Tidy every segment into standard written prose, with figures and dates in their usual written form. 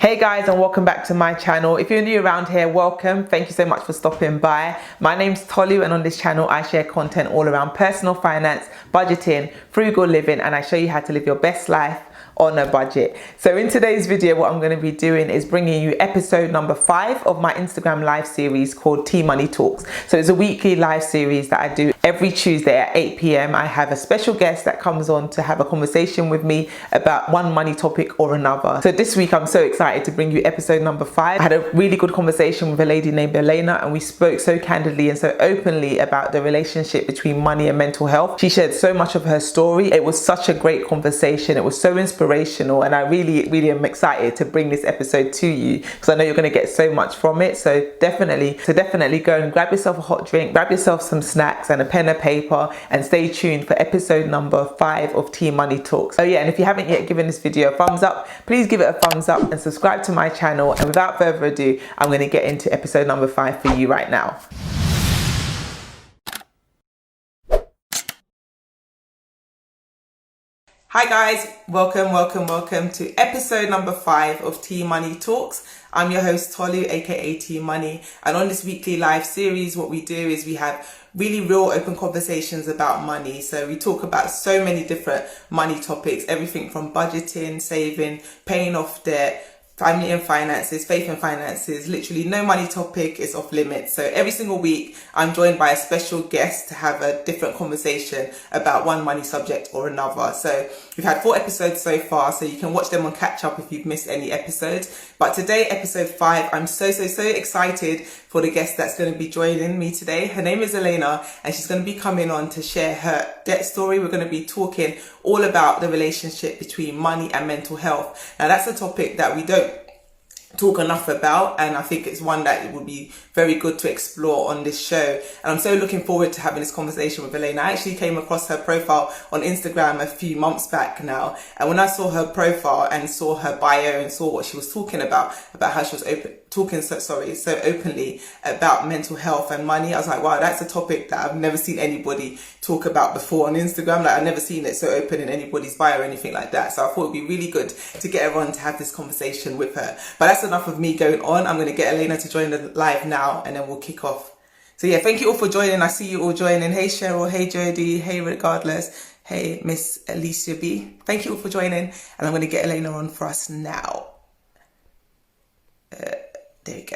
Hey guys, and welcome back to my channel. If you're new around here, welcome. Thank you so much for stopping by. My name's Tolu, and on this channel I share content all around personal finance, budgeting, frugal living, and I show you how to live your best life on a budget. So in today's video, what I'm going to be doing is bringing you episode number 5 of my Instagram live series called Tea Money Talks. So it's a weekly live series that I do every Tuesday at 8 p.m. I have a special guest that comes on to have a conversation with me about one money topic or another. So this week I'm so excited to bring you episode number 5. I had a really good conversation with a lady named Alayna, and we spoke so candidly and so openly about the relationship between money and mental health. She shared so much of her story. It was such a great conversation. It was so inspirational, and I really am excited to bring this episode to you because I know you're going to get so much from it. So definitely go and grab yourself a hot drink, grab yourself some snacks and a pen and paper, and stay tuned for episode number 5 of Tea Money Talks. Oh yeah, and if you haven't yet given this video a thumbs up, please give it a thumbs up and subscribe to my channel. And without further ado, I'm going to get into episode number 5 for you right now. Hi guys, welcome to episode number 5 of Tea Money Talks. I'm your host Tolu, aka Tea Money, and on this weekly live series what we do is we have really real open conversations about money. So we talk about so many different money topics, everything from budgeting, saving, paying off debt, family and finances, faith and finances. Literally no money topic is off limits. So every single week I'm joined by a special guest to have a different conversation about one money subject or another. So we've had 4 episodes so far, so you can watch them on catch up if you've missed any episodes. But today, episode 5, I'm so excited for the guest that's going to be joining me today. Her name is Alayna, and she's going to be coming on to share her debt story. We're going to be talking all about the relationship between money and mental health. Now that's a topic that we don't talk enough about, and I think it's one that it would be very good to explore on this show. And I'm so looking forward to having this conversation with Alayna. I actually came across her profile on Instagram a few months back now, and when I saw her profile and saw her bio and saw what she was talking about how she was talking so openly about mental health and money, I was like, wow, that's a topic that I've never seen anybody talk about before on Instagram. Like I've never seen it so open in anybody's bio or anything like that. So I thought it'd be really good to get everyone to have this conversation with her. But that's enough of me going on. I'm going to get Alayna to join the live now, and then we'll kick off. So yeah, thank you all for joining. I see you all joining. Hey Cheryl, hey Jodie, hey Regardless, hey Miss Alicia B. Thank you all for joining, and I'm going to get Alayna on for us now. There we go.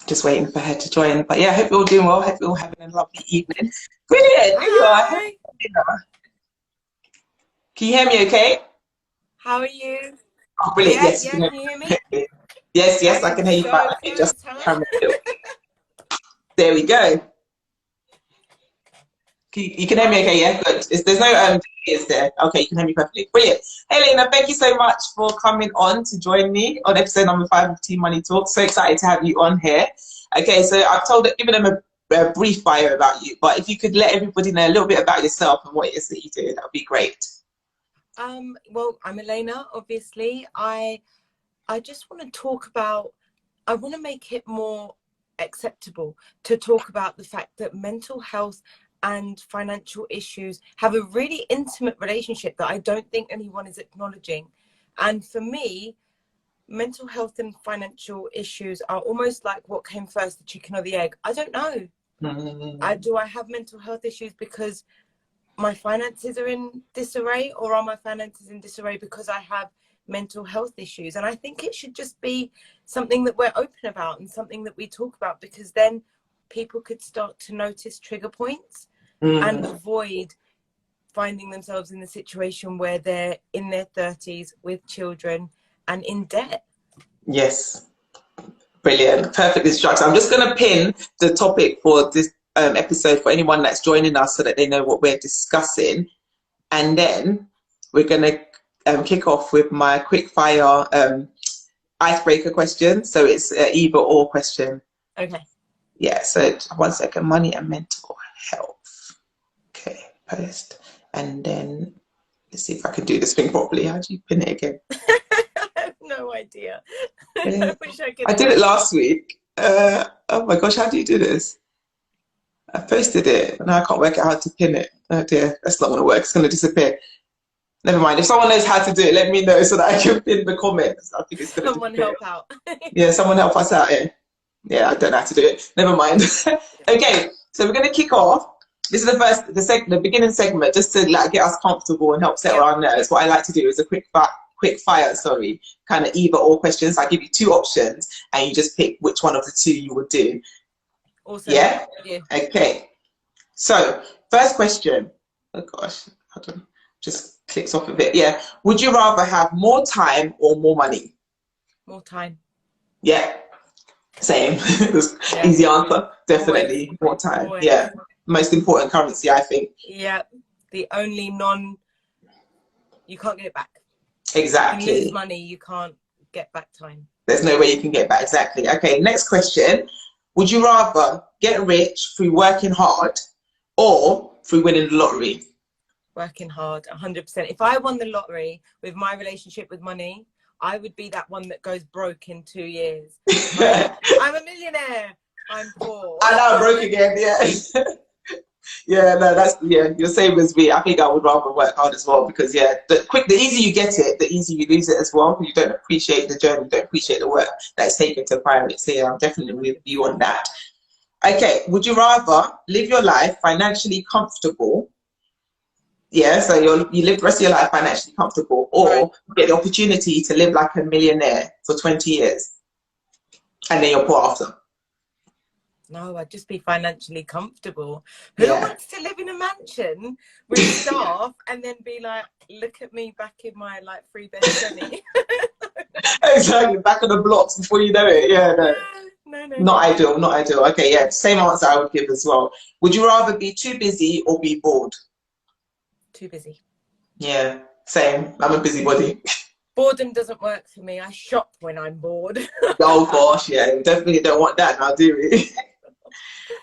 Just waiting for her to join. But yeah, I hope you're all doing well. I hope you're all having a lovely evening. Brilliant. There you are. Hey. Can you hear me okay? How are you? Oh, brilliant. Yeah, yes. yeah, can you hear me? Yes, I can hear you fine. Let me just camera it. There we go. You can hear me okay, yeah? Good. There's no is there? Okay, you can hear me perfectly. Brilliant. Hey, Alayna, thank you so much for coming on to join me on episode number 5 of Tea Money Talk. So excited to have you on here. Okay, so I've given them a brief bio about you, but if you could let everybody know a little bit about yourself and what it is that you do, that would be great. Well, I'm Alayna, obviously. I just want to talk about, I want to make it more acceptable to talk about the fact that mental health and financial issues have a really intimate relationship that I don't think anyone is acknowledging. And for me, mental health and financial issues are almost like what came first, the chicken or the egg. I don't know. Do I have mental health issues because my finances are in disarray, or are my finances in disarray because I have mental health issues? And I think it should just be something that we're open about and something that we talk about, because then people could start to notice trigger points and avoid finding themselves in the situation where they're in their 30s with children and in debt. Yes. Brilliant. Perfect instruction. I'm just going to pin the topic for this episode for anyone that's joining us so that they know what we're discussing. And then we're going to kick off with my quick fire icebreaker question. So it's an either or question. Okay. Yeah. So 1 second. Money and mental health. Okay. Post. And then let's see if I can do this thing properly. How do you pin it again? I have no idea. I wish I could. I did it last week. Oh my gosh, how do you do this? I posted it, and I can't work out how to pin it. Oh dear, that's not going to work. It's going to disappear. Never mind. If someone knows how to do it, let me know so that I can pin the comments. I think it's going to Someone help out. Yeah, someone help us out here. Yeah, I don't know how to do it. Never mind. Okay, so we're going to kick off. This is the beginning segment, just to like get us comfortable and help settle our nerves. What I like to do is a quick fire, kind of either or questions. I give you two options, and you just pick which one of the two you would do. Awesome. Yeah. Okay. So first question. Oh gosh, hold on. Just clicks off a bit. Yeah. Would you rather have more time or more money? More time. Yeah. Same. Easy answer. Definitely Always. more time. Always. Yeah. Most important currency, I think. Yeah. The only you can't get it back. Exactly. You lose money, you can't get back time. There's no way you can get back. Exactly. Okay. Next question. Would you rather get rich through working hard or through winning the lottery? Working hard, 100%. If I won the lottery with my relationship with money, I would be that one that goes broke in 2 years. I'm a millionaire. I'm poor. I know, I'm broke again. Yeah. Yeah, no, you're same as me. I think I would rather work hard as well because the easier you get it, the easier you lose it as well. You don't appreciate the journey, you don't appreciate the work that's taken to acquire it. So yeah, I'm definitely with you on that. Okay, would you rather live your life financially comfortable? Yeah, so you live the rest of your life financially comfortable, or get the opportunity to live like a millionaire for 20 years, and then you're poor after. No, I'd just be financially comfortable. Who wants to live in a mansion with staff and then be like, look at me back in my like 3-bed semi? Exactly, back on the blocks before you know it. Yeah, no. Not ideal. Okay, yeah, same answer I would give as well. Would you rather be too busy or be bored? Too busy. Yeah, same. I'm a busybody. Boredom doesn't work for me. I shop when I'm bored. Oh gosh, yeah, definitely don't want that now, do we?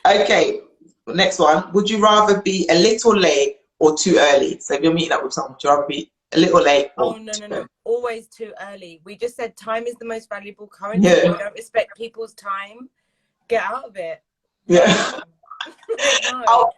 Okay, next one. Would you rather be a little late or too early? So if you're meeting up with someone, would you rather be a little late or no. Always too early. We just said time is the most valuable currency. Yeah. We don't respect people's time. Get out of it. Yeah. No.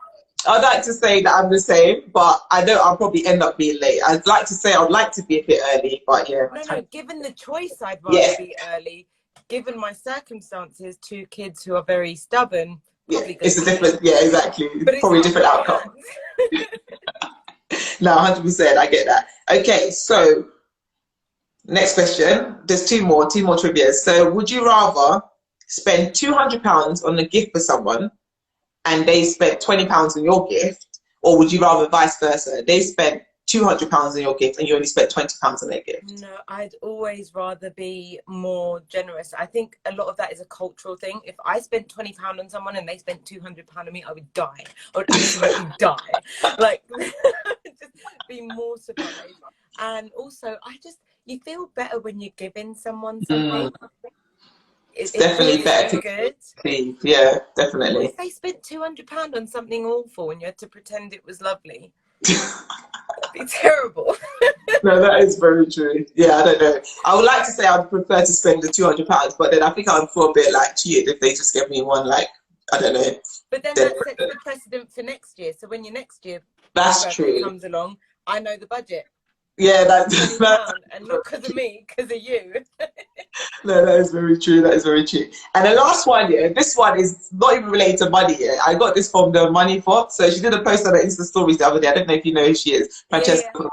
I'd like to say that I'm the same, but I know I'll probably end up being late. I'd like to say I'd like to be a bit early, but yeah. No, given the choice, I'd rather be early. Given my circumstances, 2 kids who are very stubborn, probably it's a different, exactly. But probably a different outcome. No, 100%, I get that. Okay, so next question. There's two more trivia. So would you rather spend £200 on a gift for someone and they spent £20 on your gift, or would you rather vice versa? They spent £200 on your gift and you only spent £20 on their gift? No, I'd always rather be more generous. I think a lot of that is a cultural thing. If I spent £20 on someone and they spent £200 on me, I would die. I would absolutely die. Like, just be more surprised. And also, you feel better when you're giving someone something. It's definitely better to good. Leave. Yeah, definitely. If they spent £200 on something awful and you had to pretend it was lovely, that'd be terrible. No, that is very true. Yeah, I don't know. I would like to say I'd prefer to spend the £200, but then I think I would feel a bit like cheated if they just gave me one, like, I don't know. But then that sets the precedent for next year. So when your next year comes along, I know the budget. Yeah, that's and not because of me, because of you. No, that is very true. That is very true. And the last one, this one is not even related to money. I got this from the Money Fort. So she did a post on her Insta stories the other day. I don't know if you know who she is, Francesca. Yeah.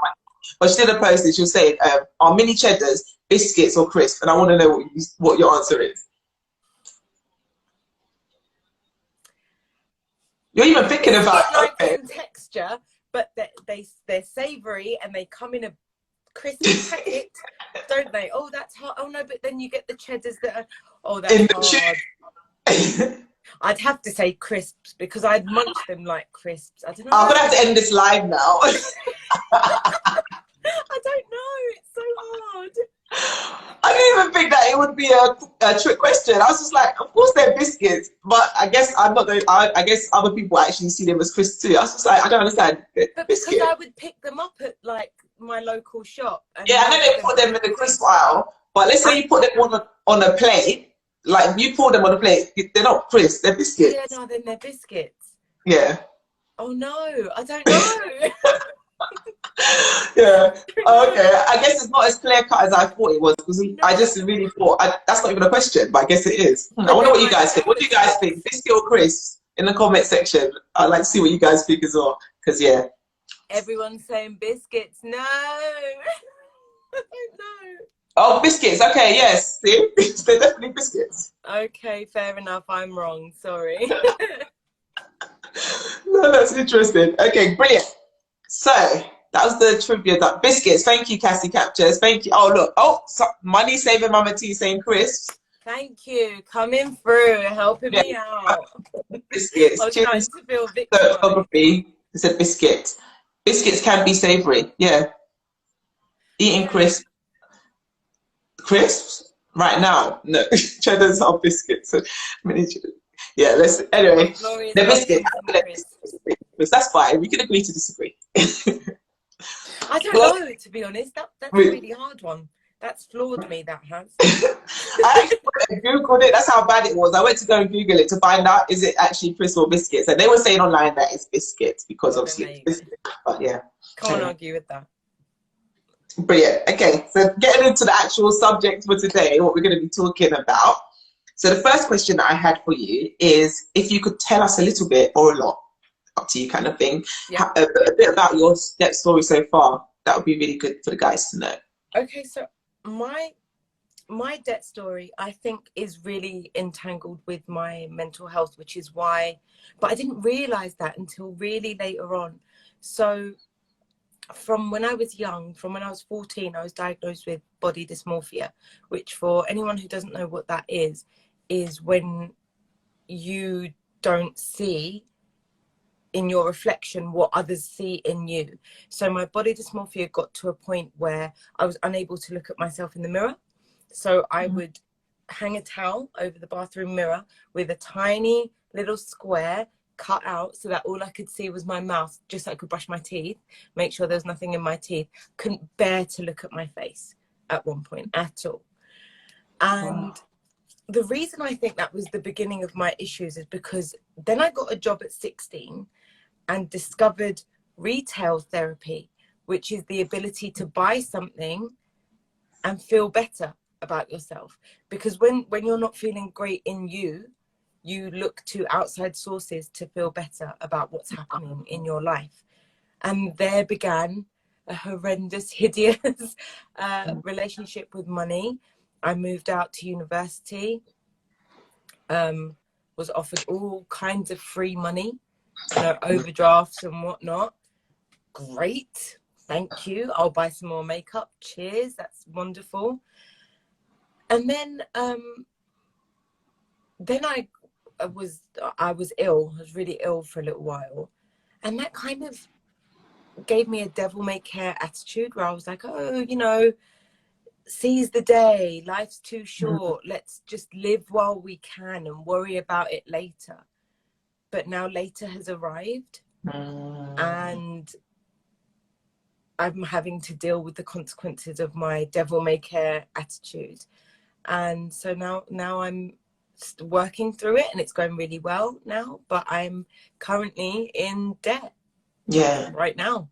But she did a post and she was saying, are mini cheddars biscuits or crisp? And I want to know what your answer is. You're even thinking about it. Like in texture, but they're savoury and they come in a crispy packet, don't they? Oh, that's hard. Oh no, but then you get the cheddars that are, that's hard. I'd have to say crisps because I'd munch them like crisps. I don't know. I'm gonna have to end this live now. I don't know. It's so hard. I didn't even think that it would be a trick question. I was just like, of course they're biscuits, but I guess I guess other people actually see them as crisps too. I was just like, I don't understand. But because I would pick them up at like my local shop. And I know they put them in the crisp aisle, but let's say you put them on a plate. Like you pour them on a plate, they're not crisps, they're biscuits. Yeah, no, then they're biscuits. Yeah. Oh no, I don't know. Yeah. Okay. I guess it's not as clear cut as I thought it was, because No. I just really thought that's not even a question, but I guess it is. I But wonder then what you guys think. What do you guys think? Biscuit or crisp? In the comment section. I'd like to see what you guys think as well. Because yeah. Everyone's saying biscuits. No. I don't know. Oh, biscuits. Okay. Yes. See, they're definitely biscuits. Okay, fair enough. I'm wrong. Sorry. No, that's interesting. Okay, brilliant. So that was the trivia. That biscuits. Thank you, Cassie Captures. Thank you. Oh look. Oh, so, money saving Mama T saying crisps. Thank you. Coming through, helping Yeah. me out. Biscuits. I was Cheers. starting to feel victimized. Photography. It's a biscuit. Biscuits can be savoury. Yeah. Eating Yeah. crisps right now. No, cheddars are biscuits. Yeah. Let's anyway. Glorious The loves biscuits. some crisps. That's fine. We can agree to disagree. I don't know, to be honest. That's a really hard one. That's floored me, that has. I actually Googled it. That's how bad it was. I went to go and Google it to find out, is it actually crisps or biscuits? And they were saying online that it's biscuits, because Well, obviously it's biscuits. But yeah. Can't argue with that. Brilliant. Okay, so getting into the actual subject for today, what we're going to be talking about. So the first question that I had for you is, if you could tell us a little bit, or a lot, up to you kind of thing, Yeah. a bit about your debt story so far. That would be really good for the guys to know. Okay, so my debt story, I think, is really entangled with my mental health, which is why, but I didn't realize that until really later on. So from when I was young, from when I was 14, I was diagnosed with body dysmorphia, which, for anyone who doesn't know what that is when you don't see in your reflection what others see in you. So my body dysmorphia got to a point where I was unable to look at myself in the mirror. So I would hang a towel over the bathroom mirror with a tiny little square cut out so that all I could see was my mouth, just so I could brush my teeth, make sure there was nothing in my teeth. Couldn't bear to look at my face at one point at all. And the reason I think that was the beginning of my issues is because then I got a job at 16 and discovered retail therapy, which is the ability to buy something and feel better about yourself. Because when you're not feeling great in you, you look to outside sources to feel better about what's happening in your life. And there began a horrendous, hideous relationship with money. I moved out to university, was offered all kinds of free money, overdrafts and whatnot. Great, thank you. I'll buy some more makeup. Cheers, that's wonderful. And then I was ill. I was really ill for a little while, and that kind of gave me a devil may care attitude, where I was like, oh, seize the day. Life's too short. Let's just live while we can and worry about it later. But now later has arrived, and I'm having to deal with the consequences of my devil may care attitude. And so now I'm working through it, and it's going really well now, but I'm currently in debt. Yeah. Right now.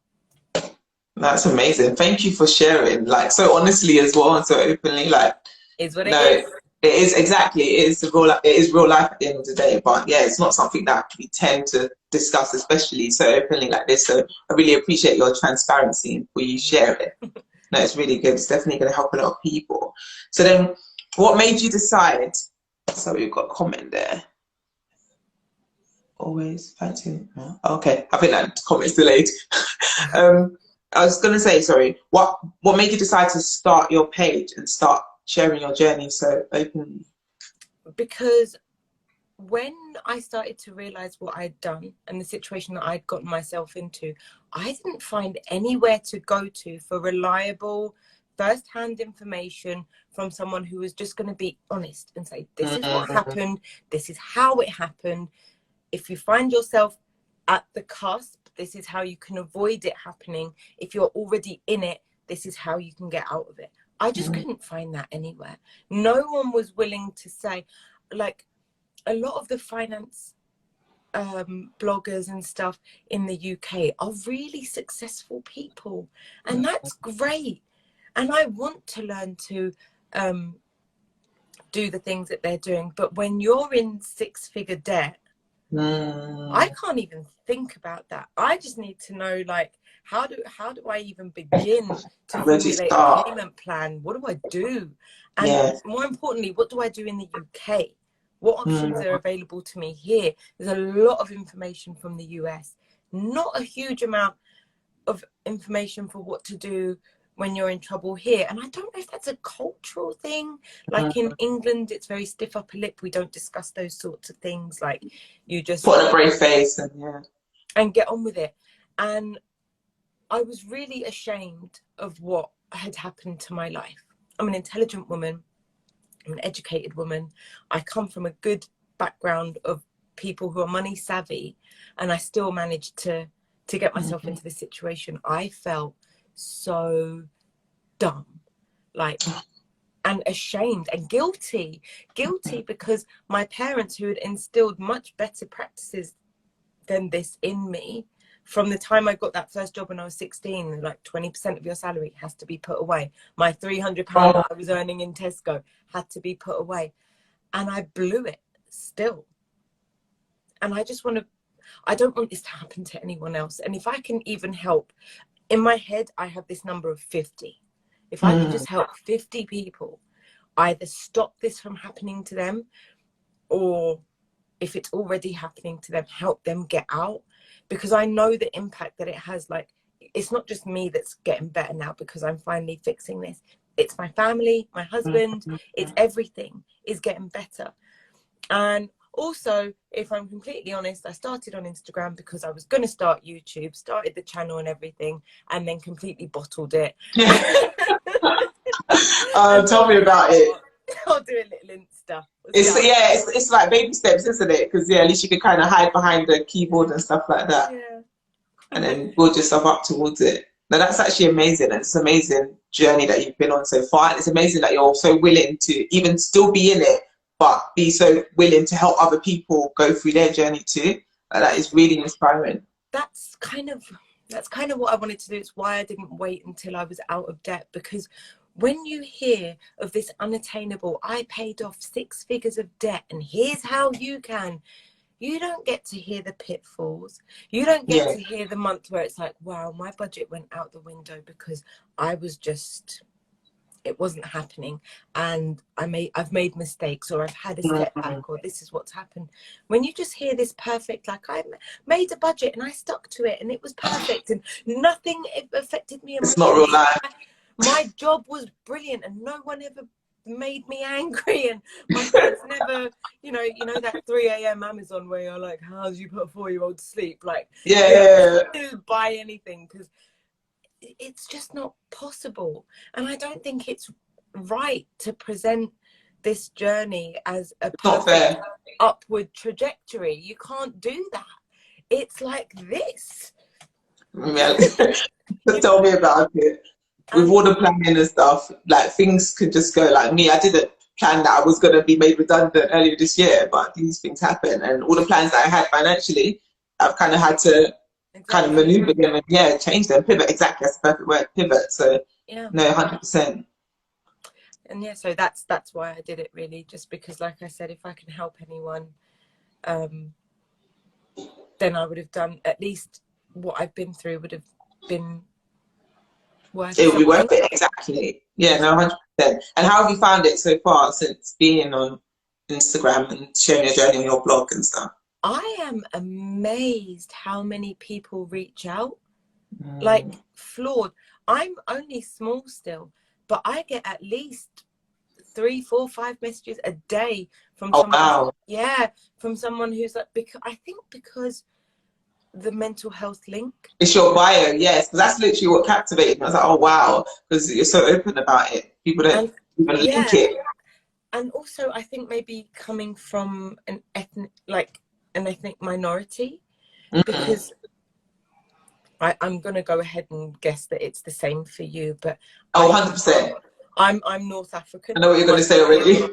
That's amazing. Thank you for sharing, like, so honestly as well, and so openly. Like, is what it is. It is, exactly. It is real life at the end of the day. But yeah, it's not something that we tend to discuss, especially so openly like this. So I really appreciate your transparency and for you share it. No, it's really good. It's definitely going to help a lot of people. So then, what made you decide? So we've got a comment there. Always fighting. Okay, I think that comment's delayed. I was going to say, sorry, what made you decide to start your page and start sharing your journey so openly? Because when I started to realize what I'd done and the situation that I'd gotten myself into, I didn't find anywhere to go to for reliable first-hand information from someone who was just going to be honest and say, this is what happened, this is how it happened. If you find yourself at the cusp, this is how you can avoid it happening. If you're already in it, this is how you can get out of it. I just couldn't find that anywhere. No one was willing to say, like, a lot of the finance bloggers and stuff in the UK are really successful people, and that's great. And I want to learn to do the things that they're doing. But when you're in six-figure debt, I can't even think about that. I just need to know, like, how do I even begin to formulate a payment plan? What do I do? And more importantly, what do I do in the UK? What options are available to me here? There's a lot of information from the US, not a huge amount of information for what to do when you're in trouble here. And I don't know if that's a cultural thing. Like in England, it's very stiff upper lip. We don't discuss those sorts of things. Like, you just put on a brave face and get on with it. And I was really ashamed of what had happened to my life. I'm an intelligent woman. I'm an educated woman. I come from a good background of people who are money savvy, and I still managed to get myself into this situation. I felt so dumb, like, and ashamed and guilty because my parents, who had instilled much better practices than this in me from the time I got that first job when I was 16, like 20% of your salary has to be put away. My £300 that I was earning in Tesco had to be put away, and I blew it still. And I don't want this to happen to anyone else. And if I can even help, in my head, I have this number of 50. If I could just help 50 people, either stop this from happening to them, or if it's already happening to them, help them get out. Because I know the impact that it has. Like, it's not just me that's getting better now because I'm finally fixing this. It's my family, my husband, it's everything is getting better. And also, if I'm completely honest, I started on Instagram because I was going to start YouTube, started the channel and everything, and then completely bottled it. Tell me about it. I'll do a little Insta. It's like baby steps, isn't it? Because at least you can kind of hide behind the keyboard and stuff like that, and then build yourself up towards it. Now that's actually amazing. It's an amazing journey that you've been on so far. It's amazing that you're so willing to even still be in it, but be so willing to help other people go through their journey too. That is really inspiring. That's kind of what I wanted to do. It's why I didn't wait until I was out of debt, because when you hear of this unattainable, I paid off 6 figures of debt and here's how you can, you don't get to hear the pitfalls. You don't get to hear the month where it's like, wow, my budget went out the window because it wasn't happening, and I've made mistakes, or I've had a setback, or this is what's happened. When you just hear this perfect, like, I made a budget and I stuck to it and it was perfect and nothing affected me. It's not real life. My job was brilliant and no one ever made me angry, and my parents never, you know that 3 a.m. Amazon where you're like, how do you put a 4-year-old to sleep? Like, to buy anything, because it's just not possible. And I don't think it's right to present this journey as a perfect upward trajectory. You can't do that. It's like this. Tell me about it. With all the planning and stuff, like, things could just go. Like me, I didn't plan that I was going to be made redundant earlier this year, but these things happen, and all the plans that I had financially, I've kind of had to kind of maneuver them and change them, pivot. Exactly, that's the perfect word, pivot. So no, 100%. And so that's why I did it, really, just because, like I said, if I can help anyone, then I would have done, at least what I've been through would have been worth it. It would be worth it, exactly. Yeah, no, 100%. And how have you found it so far since being on Instagram and sharing your journey on your blog and stuff? I am amazed how many people reach out, like, flawed. I'm only small still, but I get at least 3, 4, 5 messages a day from someone. From someone who's like, because the mental health link. It's your bio, yes, because that's literally what captivated me. I was like, oh wow, because you're so open about it. People don't even link it. And also, I think maybe coming from an ethnic minority, because I'm going to go ahead and guess that it's the same for you, but 100%. I'm North African. I know what you're going to say already.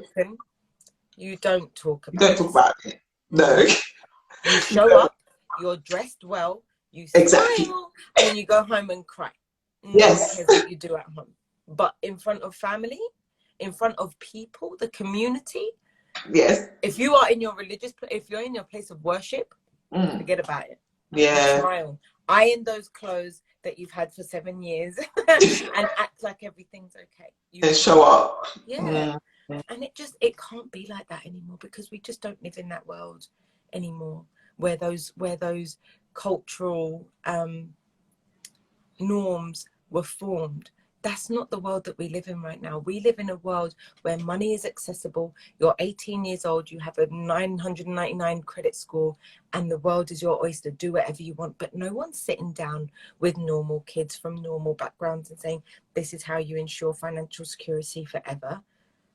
You don't talk about it. No. You show up, you're dressed well, you smile, and then you go home and cry. No one cares what you do at home. But in front of family, in front of people, the community, if you are in your if you're in your place of worship, forget about it. Yeah. Smile. Iron those clothes that you've had for 7 years and act like everything's okay. And show up. Yeah. And it can't be like that anymore, because we just don't live in that world anymore where those cultural norms were formed. That's not the world that we live in right now. We live in a world where money is accessible. You're 18 years old, you have a 999 credit score, and the world is your oyster. Do whatever you want. But no one's sitting down with normal kids from normal backgrounds and saying, this is how you ensure financial security forever.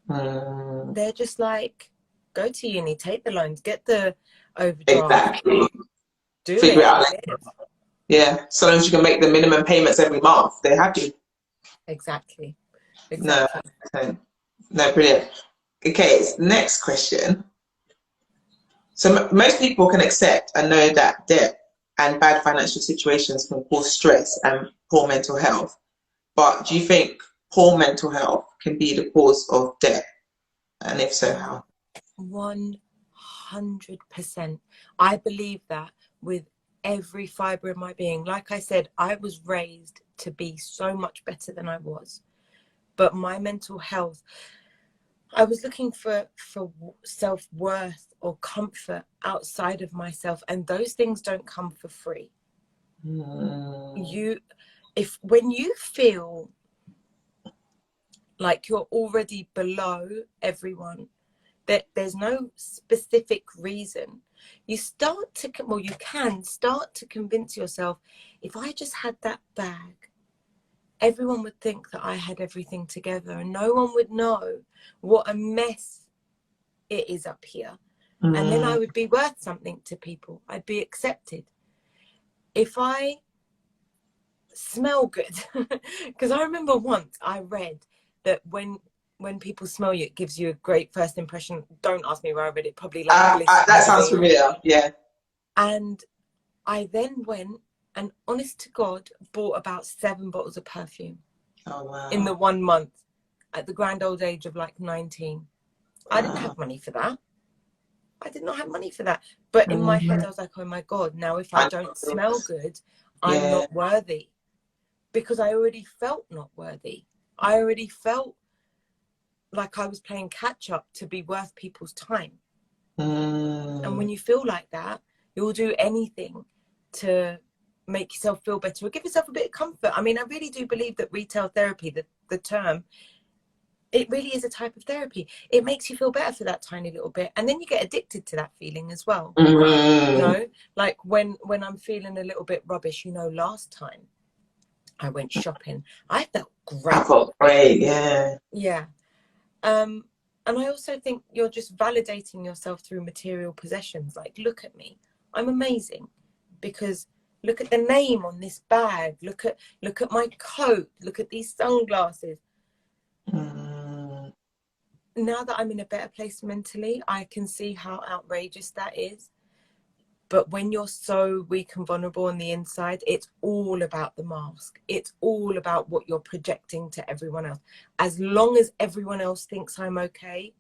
They're just like, go to uni, take the loans, get the overdraft. Figure it out. Yeah, so long as you can make the minimum payments every month, they're happy. Exactly. No, brilliant. Okay, next question. So most people can accept and know that debt and bad financial situations can cause stress and poor mental health. But do you think poor mental health can be the cause of debt? And if so, how? 100%. I believe that with every fiber of my being. Like I said, I was raised to be so much better than I was. But my mental health, I was looking for self-worth or comfort outside of myself, and those things don't come for free. When you feel like you're already below everyone, that there's no specific reason, you can start to convince yourself, if I just had that bag, everyone would think that I had everything together, and no one would know what a mess it is up here. And then I would be worth something to people. I'd be accepted. If I smell good, because I remember once I read that when people smell you, it gives you a great first impression. Don't ask me where I read it. Probably like that sounds familiar. Yeah. And I then went and, honest to God, bought about 7 bottles of perfume. Oh, wow. In the 1 month, at the grand old age of like 19. Wow. I didn't have money for that. I did not have money for that. But in my head, I was like, oh my God, now if I don't smell good, I'm not worthy. Because I already felt not worthy. I already felt like I was playing catch up to be worth people's time. And when you feel like that, you'll do anything to make yourself feel better or give yourself a bit of comfort. I mean, I really do believe that retail therapy, the term, it really is a type of therapy. It makes you feel better for that tiny little bit, and then you get addicted to that feeling as well. You know, like when I'm feeling a little bit rubbish, last time I went shopping, I felt great. I felt great, yeah. And I also think you're just validating yourself through material possessions. Like, look at me, I'm amazing, because look at the name on this bag, look at my coat, look at these sunglasses. Now that I'm in a better place mentally, I can see how outrageous that is. But when you're so weak and vulnerable on the inside, it's all about the mask. It's all about what you're projecting to everyone else. As long as everyone else thinks I'm okay,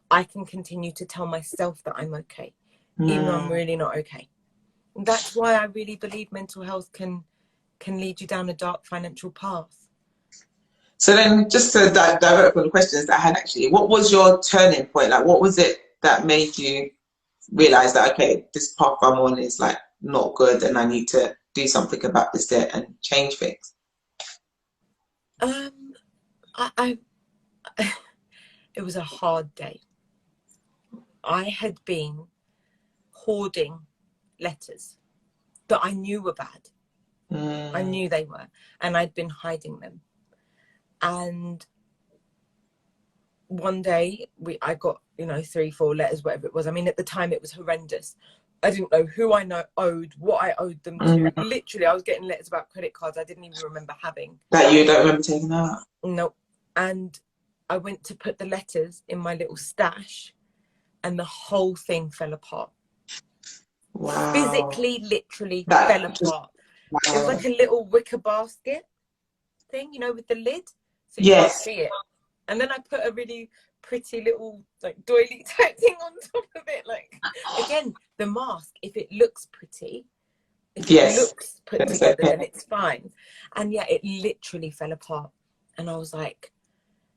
I can continue to tell myself that I'm okay, even though I'm really not okay. And that's why I really believe mental health can lead you down a dark financial path. So then, just to divert from the questions that I had, actually, what was your turning point? Like, what was it that made you realize that, okay, this path I'm on is like not good and I need to do something about this debt and change things? It was a hard day. I had been hoarding letters that I knew were bad. I knew they were, and I'd been hiding them. And one day I got 3-4 letters, whatever it was. I mean, at the time it was horrendous. I didn't know who I owed, what I owed them to. Literally, I was getting letters about credit cards I didn't even remember having. That you don't remember taking out? Nope. And I went to put the letters in my little stash, and the whole thing fell apart. Wow. Physically, literally That fell just, apart. It was wow. like a little wicker basket thing, you know, with the lid, so you can't Yes. see it. And then I put a really pretty little like doily type thing on top of it. Like, again, the mask, if it looks pretty, if it Yes. looks put It's together, okay. then it's fine. And yeah, it literally fell apart. And I was like,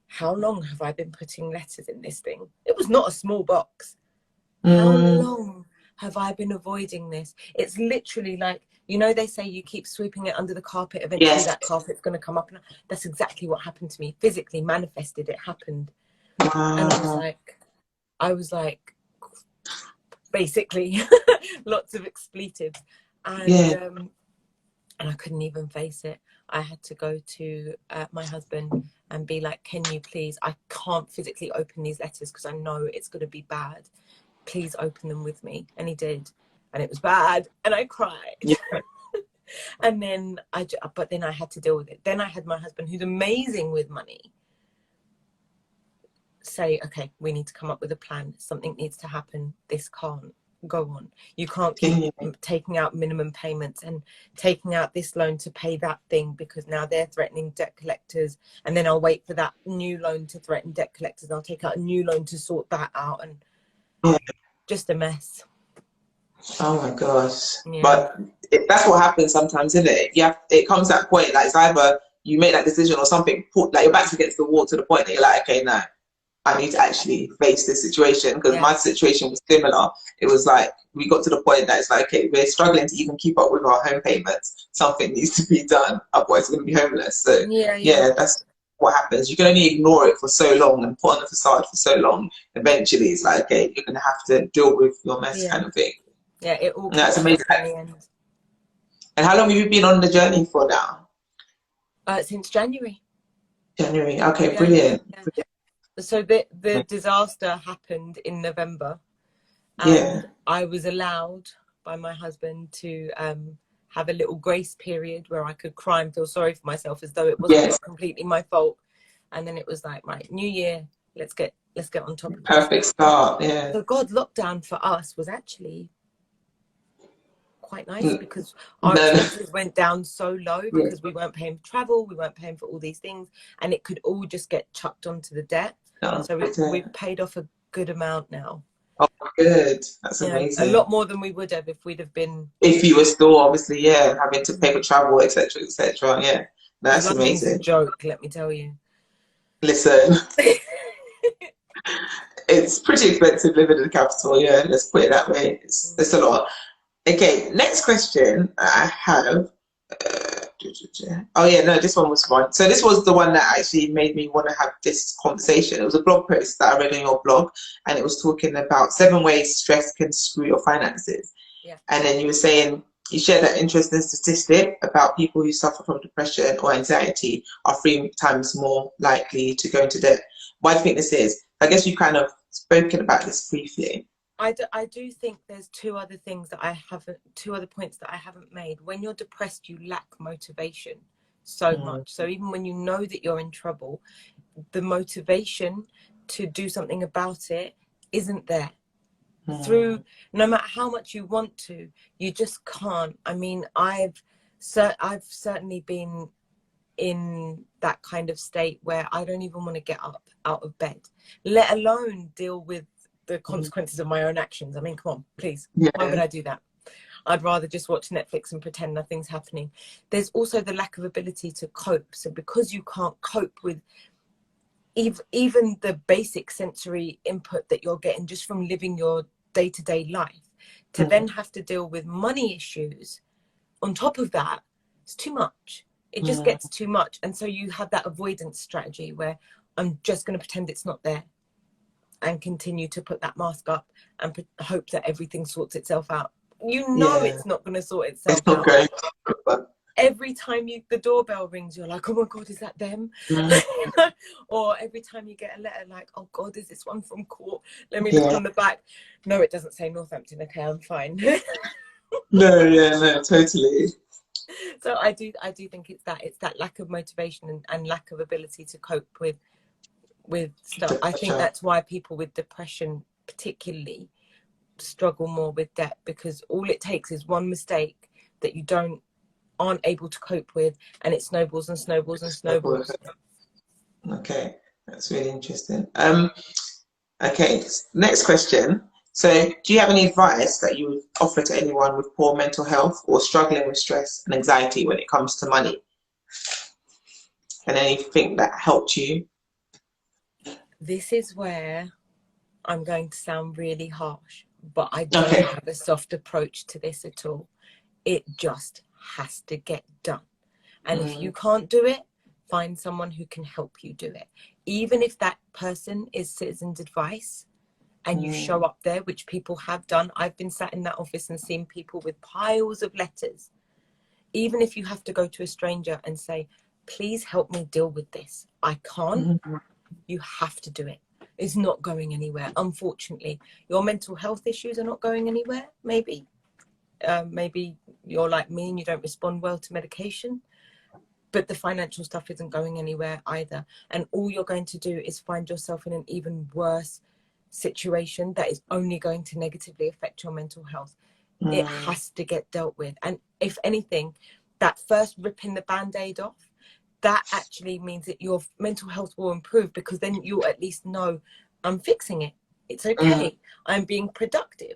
how long have I been putting letters in this thing? It was not a small box. How long have I been avoiding this? It's literally like, you know, they say you keep sweeping it under the carpet, eventually Yes. that carpet's going to come up. And that's exactly what happened to me. Physically manifested, it happened. And Wow. I was like, basically, lots of expletives. Yeah. And I couldn't even face it. I had to go to my husband and be like, can you please, I can't physically open these letters because I know it's going to be bad. Please open them with me. And he did. And it was bad. And I cried. Yeah. And then but then I had to deal with it. Then I had my husband, who's amazing with money, say, okay, we need to come up with a plan. Something needs to happen. This can't go on. You can't keep taking out minimum payments and taking out this loan to pay that thing, because now they're threatening debt collectors, and then I'll wait for that new loan to threaten debt collectors. I'll take out a new loan to sort that out, and just a mess. Oh my gosh. Yeah. But that's what happens sometimes, isn't it? It comes to that point, like it's either you make that decision or something, like your back's against the wall to the point that you're like, okay, no, I need to actually face this situation. Because my situation was similar. It was like, we got to the point that it's like, okay, we're struggling to even keep up with our home payments. Something needs to be done, otherwise we're going to be homeless. So yeah, that's what happens. You can only ignore it for so long and put on the facade for so long. Eventually it's like, okay, you're going to have to deal with your mess, kind of thing. Yeah, it all That's amazing. in the end. And how long have you been on the journey for now? Since January. January. Okay, brilliant. So the disaster happened in November, and I was allowed by my husband to have a little grace period where I could cry and feel sorry for myself, as though it wasn't completely my fault. And then it was like, right, new year, let's get on top of it. Perfect start. Yeah. So lockdown for us was actually quite nice, because our expenses went down so low, because we weren't paying for travel, we weren't paying for all these things, and it could all just get chucked onto the debt. So we've paid off a good amount now. Oh, good. That's amazing. A lot more than we would have if we'd have been. If you were still obviously, having to pay for travel, etc., etc. Yeah, that's London's amazing. a joke, let me tell you. Listen, it's pretty expensive living in the capital. Yeah, let's put it that way. It's a lot. Okay, next question I have. Oh yeah, no, this one was fun. So this was the one that actually made me want to have this conversation. It was a blog post that I read on your blog, and it was talking about 7 ways stress can screw your finances. And then you were saying, you shared that interesting statistic about people who suffer from depression or anxiety are 3 times more likely to go into debt. Why do you think this is? I guess you kind of spoken about this briefly. I do think there's 2 other points that I haven't made. When you're depressed, you lack motivation so much. So even when you know that you're in trouble, the motivation to do something about it isn't there. Through, no matter how much you want to, you just can't. I mean, I've certainly been in that kind of state where I don't even want to get up out of bed, let alone deal with the consequences of my own actions. I mean, come on, please. Why would I do that? I'd rather just watch Netflix and pretend nothing's happening. There's also the lack of ability to cope. So because you can't cope with even the basic sensory input that you're getting just from living your day-to-day life, to then have to deal with money issues on top of that, it's too much. It just gets too much. And so you have that avoidance strategy where I'm just going to pretend it's not there and continue to put that mask up and hope that everything sorts itself out. You know it's not going to sort itself out. Okay. Every time the doorbell rings, you're like, oh my God, is that them? Or every time you get a letter, like, oh God, is this one from court? Let me look on the back. No, it doesn't say Northampton. Okay, I'm fine. No, totally. So I do think it's that lack of motivation and lack of ability to cope with stuff. I think that's why people with depression particularly struggle more with debt, because all it takes is one mistake that you aren't able to cope with, and it snowballs and snowballs and snowballs. Okay, that's really interesting. Okay, next question. So, do you have any advice that you would offer to anyone with poor mental health or struggling with stress and anxiety when it comes to money? And anything that helped you? This is where I'm going to sound really harsh, but I don't have a soft approach to this at all. It just has to get done. And if you can't do it, find someone who can help you do it. Even if that person is Citizens Advice and you show up there, which people have done. I've been sat in that office and seen people with piles of letters. Even if you have to go to a stranger and say, please help me deal with this. I can't. You have to do it. It's not going anywhere. Unfortunately, your mental health issues are not going anywhere. Maybe you're like me and you don't respond well to medication, but the financial stuff isn't going anywhere either. And all you're going to do is find yourself in an even worse situation that is only going to negatively affect your mental health. It has to get dealt with. And if anything, that first ripping the band-aid off, that actually means that your mental health will improve, because then you'll at least know, I'm fixing it. It's okay. I'm being productive.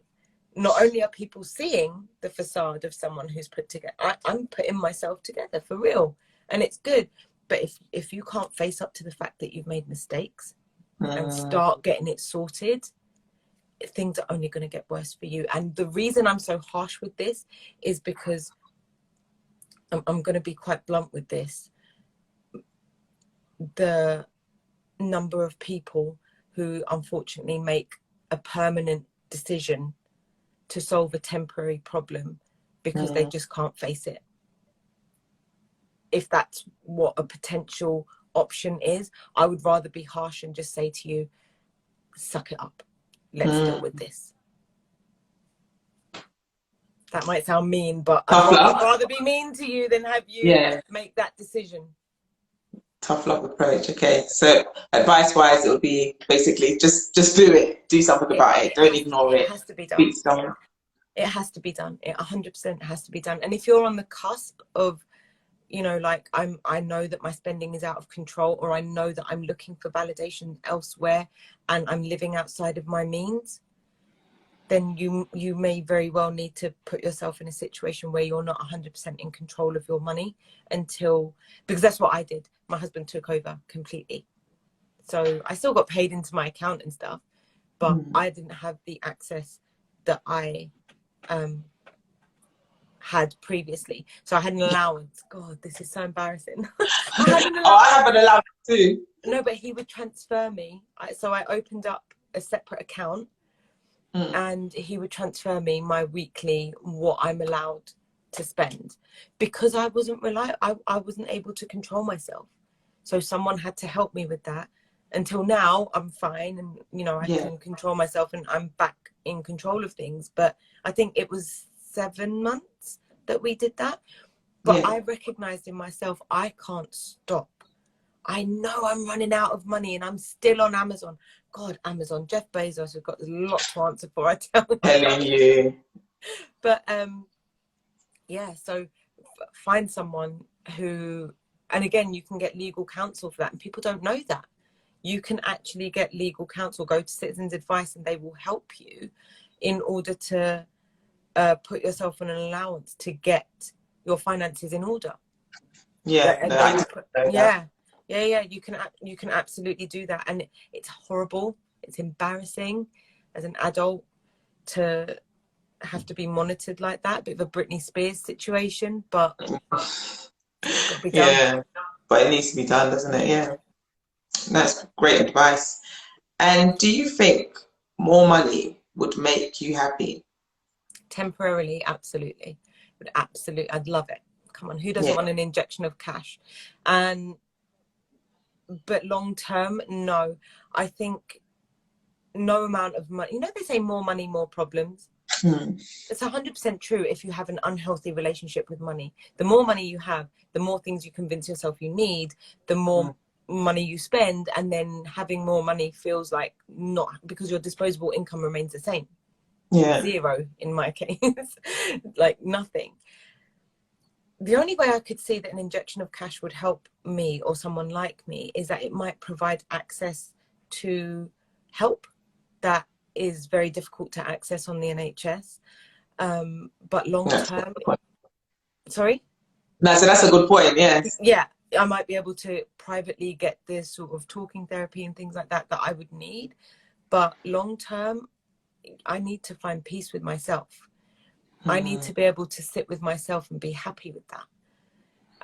Not only are people seeing the facade of someone who's put together, I'm putting myself together for real, and it's good. But if you can't face up to the fact that you've made mistakes and start getting it sorted, things are only going to get worse for you. And the reason I'm so harsh with this is because I'm going to be quite blunt with this. The number of people who unfortunately make a permanent decision to solve a temporary problem because they just can't face it. If that's what a potential option is, I would rather be harsh and just say to you, suck it up. Let's deal with this. That might sound mean, but I'd rather be mean to you than have you make that decision. Tough love approach. Okay, so advice-wise, it would be basically just do it. Do something about it. Don't ignore it. It has to be done. It has to be done. It 100% has to be done. And if you're on the cusp of, you know, like I know that my spending is out of control, or I know that I'm looking for validation elsewhere and I'm living outside of my means, then you may very well need to put yourself in a situation where you're not 100% in control of your money because that's what I did. My husband took over completely. So I still got paid into my account and stuff, but I didn't have the access that I had previously. So I had an allowance. God, this is so embarrassing. I have an allowance too. No, but he would transfer me. So I opened up a separate account and he would transfer me my weekly, what I'm allowed to spend, because I wasn't I wasn't able to control myself. So someone had to help me with that. Until now, I'm fine, and you know, I can control myself and I'm back in control of things. But I think it was 7 months that we did that. But I recognized in myself, I can't stop. I know I'm running out of money and I'm still on Amazon. God, Amazon, Jeff Bezos has got a lot to answer for, I tell you. Telling you. But so find someone who, and again, you can get legal counsel for that. And people don't know that. You can actually get legal counsel, go to Citizens Advice, and they will help you in order to put yourself on an allowance to get your finances in order. You can absolutely do that. And it's horrible. It's embarrassing as an adult to have to be monitored like that. Bit of a Britney Spears situation, but it's got to be done. Yeah, but it needs to be done, doesn't it? Yeah. That's great advice. And do you think more money would make you happy? Temporarily, absolutely. I'd love it. Come on, who doesn't want an injection of cash? But long term, no. I think no amount of money, you know, they say more money, more problems. It's 100% true. If you have an unhealthy relationship with money, the more money you have, the more things you convince yourself you need, the more money you spend, and then having more money feels like not, because your disposable income remains the same. Zero in my case. Like nothing. The only way I could see that an injection of cash would help me or someone like me is that it might provide access to help that is very difficult to access on the NHS. But long term, sorry? No, so that's a good point, yes. Yeah, I might be able to privately get this sort of talking therapy and things like that that I would need. But long term, I need to find peace with myself. I need to be able to sit with myself and be happy with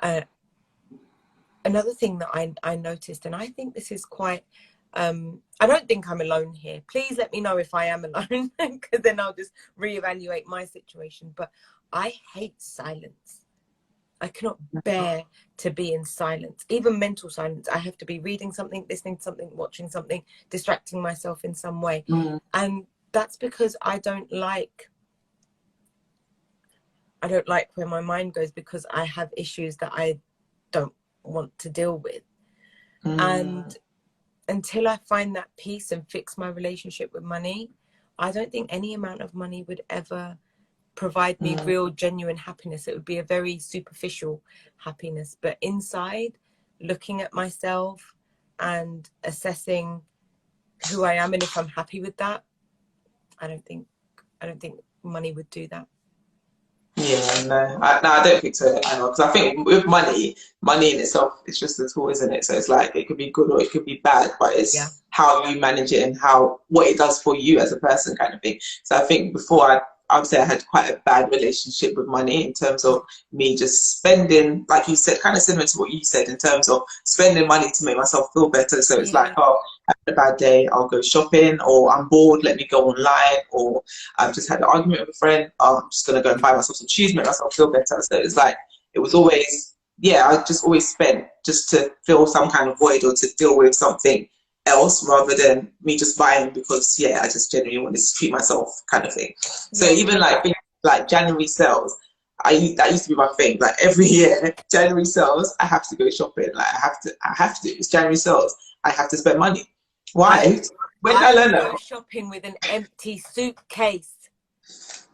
that. Another thing that I noticed, and I think this is quite, I don't think I'm alone here. Please let me know if I am alone, because then I'll just reevaluate my situation. But I hate silence. I cannot bear to be in silence, even mental silence. I have to be reading something, listening to something, watching something, distracting myself in some way. And that's because I don't like where my mind goes, because I have issues that I don't want to deal with. And until I find that peace and fix my relationship with money, I don't think any amount of money would ever provide me real, genuine happiness. It would be a very superficial happiness. But inside, looking at myself and assessing who I am and if I'm happy with that, I don't think money would do that. Yeah, no, I don't think so. Because I think with money in itself, it's just a tool, isn't it? So it's like, it could be good or it could be bad, but it's how you manage it and what it does for you as a person, kind of thing. So I think before I would say I had quite a bad relationship with money, in terms of me just spending, like you said, kind of similar to what you said, in terms of spending money to make myself feel better. So it's like, oh, I had a bad day, I'll go shopping, or I'm bored, let me go online, or I've just had an argument with a friend, I'm just going to go and buy myself some shoes, make myself feel better. So it's like, it was always, I just always spent just to fill some kind of void or to deal with something else, rather than me just buying because I just genuinely wanted to treat myself, kind of thing. So even like things like January sales, that used to be my thing. Like every year, January sales, I have to go shopping. Like I have to. It's January sales. I have to spend money. Why? When did I learn that? Go shopping with an empty suitcase,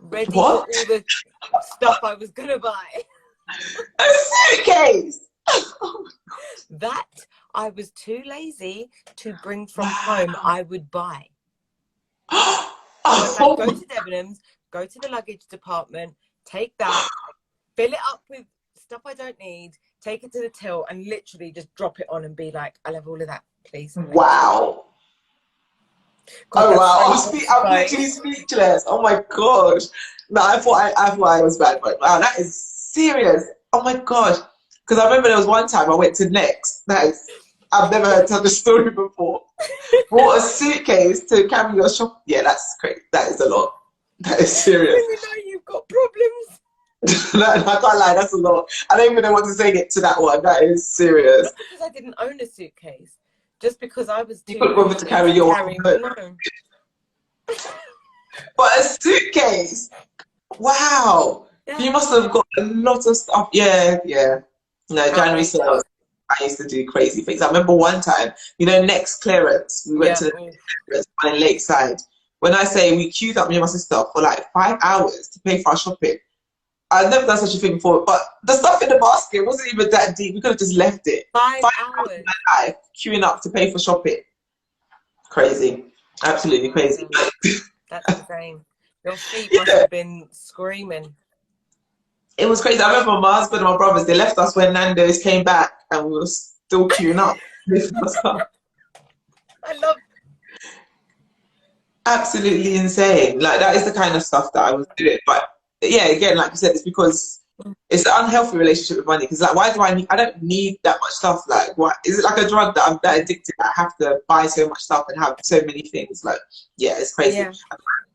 ready for What? all the stuff I was gonna buy. A suitcase. That I was too lazy to bring from home. I would buy. Go to Debenhams, go to the luggage department, take that, fill it up with stuff I don't need, take it to the till, and literally just drop it on and be like, I'll have all of that, please. Wow. Oh wow! I'm literally speechless. Oh my gosh! No, I thought I was bad, but wow, that is serious. Oh my gosh! Because I remember there was one time I went to Next. I've never heard such a story before. Bought a suitcase to carry your shop. Yeah, that's crazy. That is a lot. That is serious. When you know you've got problems. No, I can't lie. That's a lot. I don't even know what to say to that one. That is serious. Not because I didn't own a suitcase. Just because I was too. You couldn't bother to carry your own. No. But a suitcase. Wow. Yeah. You must have got a lot of stuff. Yeah. No, January sales. I used to do crazy things. I remember one time, Next clearance. We went to the clearance in Lakeside. When I say we queued up, me and my sister, for like 5 hours to pay for our shopping. I've never done such a thing before, but the stuff in the basket wasn't even that deep. We could have just left it. 5 hours of my life queuing up to pay for shopping. Crazy. Absolutely crazy. That's insane. Your feet must have been screaming. It was crazy. I remember my husband and my brothers, they left us when Nando's came back and we were still queuing up. I love it. Absolutely insane. Like, that is the kind of stuff that I was doing. But yeah, again, like you said, it's because it's an unhealthy relationship with money. Because like, why do I don't need that much stuff. Like, what is it, like a drug that I'm that addicted? I have to buy so much stuff and have so many things. Like, yeah, it's crazy. Yeah.